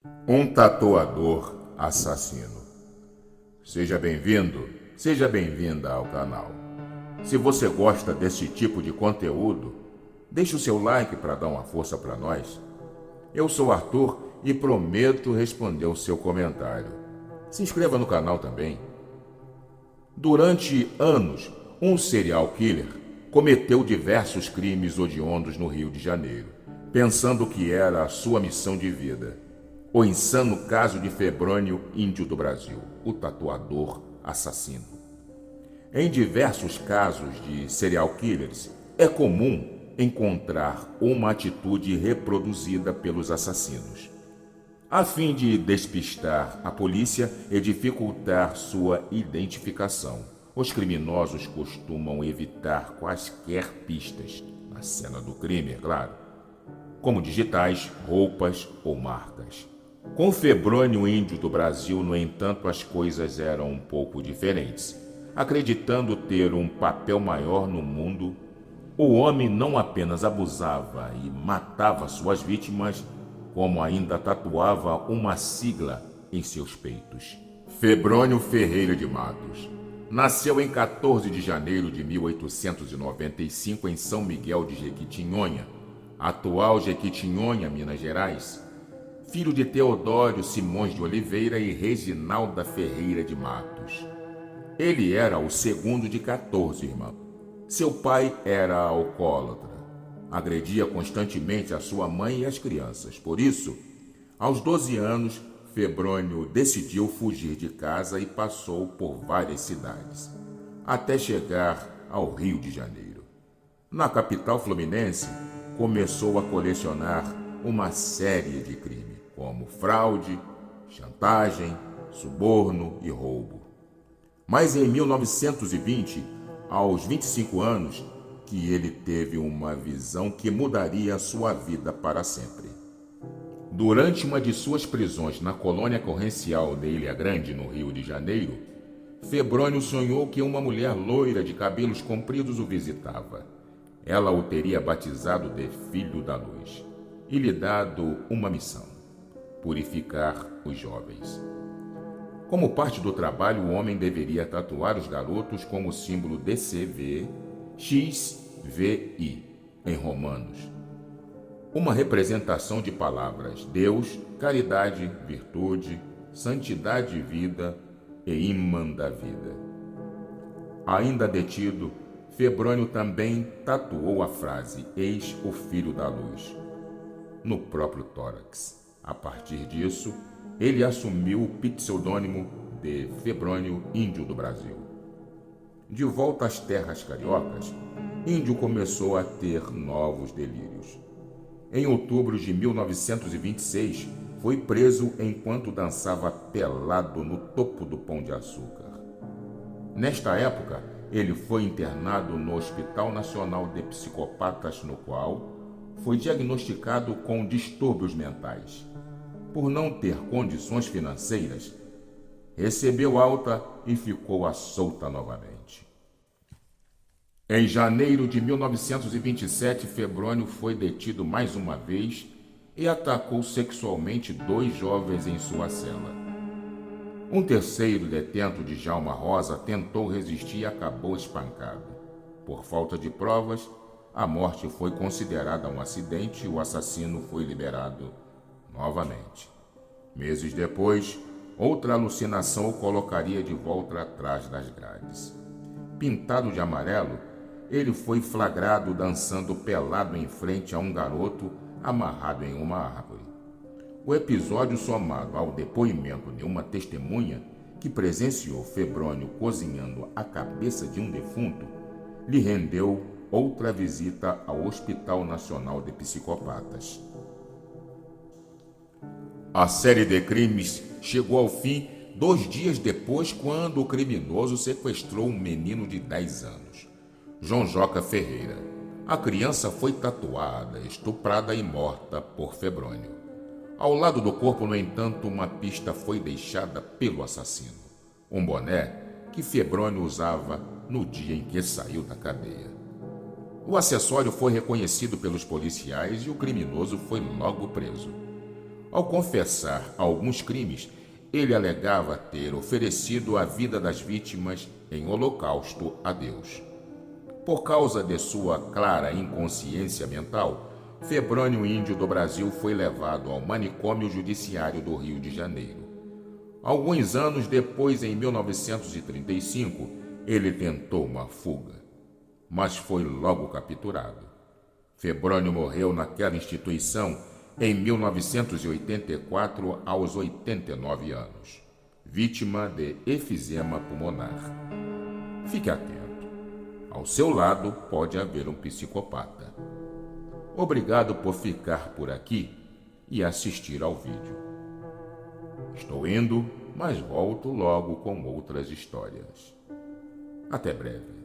Um tatuador assassino. Seja bem-vinda ao canal. Se você gosta desse tipo de conteúdo, deixe o seu like para dar uma força para nós. Eu sou Arthur e prometo responder o seu comentário. Se inscreva no canal também. Durante anos, um serial killer cometeu diversos crimes hediondos no Rio de Janeiro, pensando que era a sua missão de vida. O insano caso de Febrônio Índio do Brasil, o tatuador assassino. Em diversos casos de serial killers, é comum encontrar uma atitude reproduzida pelos assassinos. A fim de despistar a polícia e dificultar sua identificação, os criminosos costumam evitar quaisquer pistas na cena do crime, é claro, como digitais, roupas ou marcas. Com Febrônio Índio do Brasil, no entanto, as coisas eram um pouco diferentes. Acreditando ter um papel maior no mundo, o homem não apenas abusava e matava suas vítimas, como ainda tatuava uma sigla em seus peitos. Febrônio Ferreira de Matos nasceu em 14 de janeiro de 1895 em São Miguel de Jequitinhonha, atual Jequitinhonha, Minas Gerais. Filho de Teodório Simões de Oliveira e Reginalda Ferreira de Matos. Ele era o segundo de 14 irmãos. Seu pai era alcoólatra. Agredia constantemente a sua mãe e as crianças. Por isso, aos 12 anos, Febrônio decidiu fugir de casa e passou por várias cidades, até chegar ao Rio de Janeiro. Na capital fluminense, começou a colecionar uma série de crimes, como fraude, chantagem, suborno e roubo. Mas em 1920, aos 25 anos, que ele teve uma visão que mudaria sua vida para sempre. Durante uma de suas prisões na colônia correncial de Ilha Grande, no Rio de Janeiro, Febrônio sonhou que uma mulher loira de cabelos compridos o visitava. Ela o teria batizado de Filho da Luz e lhe dado uma missão: purificar os jovens. Como parte do trabalho, o homem deveria tatuar os garotos como símbolo DCV XVI em romanos. Uma representação de palavras Deus, caridade, virtude, santidade e vida e imã da vida. Ainda detido, Febrônio também tatuou a frase Eis o Filho da Luz no próprio tórax. A partir disso, ele assumiu o pseudônimo de Febrônio Índio do Brasil. De volta às terras cariocas, Índio começou a ter novos delírios. Em outubro de 1926, foi preso enquanto dançava pelado no topo do Pão de Açúcar. Nesta época, ele foi internado no Hospital Nacional de Psicopatas, no qual foi diagnosticado com distúrbios mentais. Por não ter condições financeiras, recebeu alta e ficou à solta novamente. Em janeiro de 1927, Febrônio foi detido mais uma vez e atacou sexualmente 2 jovens em sua cela. Um terceiro detento, Djalma Rosa, tentou resistir e acabou espancado. Por falta de provas, a morte foi considerada um acidente e o assassino foi liberado novamente. Meses depois, outra alucinação o colocaria de volta atrás das grades. Pintado de amarelo, ele foi flagrado dançando pelado em frente a um garoto amarrado em uma árvore. O episódio, somado ao depoimento de uma testemunha que presenciou Febrônio cozinhando a cabeça de um defunto, lhe rendeu outra visita ao Hospital Nacional de Psicopatas. A série de crimes chegou ao fim 2 dias depois, quando o criminoso sequestrou um menino de 10 anos, João Joca Ferreira. A criança foi tatuada, estuprada e morta por Febrônio. Ao lado do corpo, no entanto, uma pista foi deixada pelo assassino: um boné que Febrônio usava no dia em que saiu da cadeia. O acessório foi reconhecido pelos policiais e o criminoso foi logo preso. Ao confessar alguns crimes, ele alegava ter oferecido a vida das vítimas em holocausto a Deus. Por causa de sua clara inconsciência mental, Febrônio Índio do Brasil foi levado ao manicômio judiciário do Rio de Janeiro. Alguns anos depois, em 1935, ele tentou uma fuga, mas foi logo capturado. Febrônio morreu naquela instituição em 1984, aos 89 anos, vítima de efizema pulmonar. Fique atento. Ao seu lado pode haver um psicopata. Obrigado por ficar por aqui e assistir ao vídeo. Estou indo, mas volto logo com outras histórias. Até breve.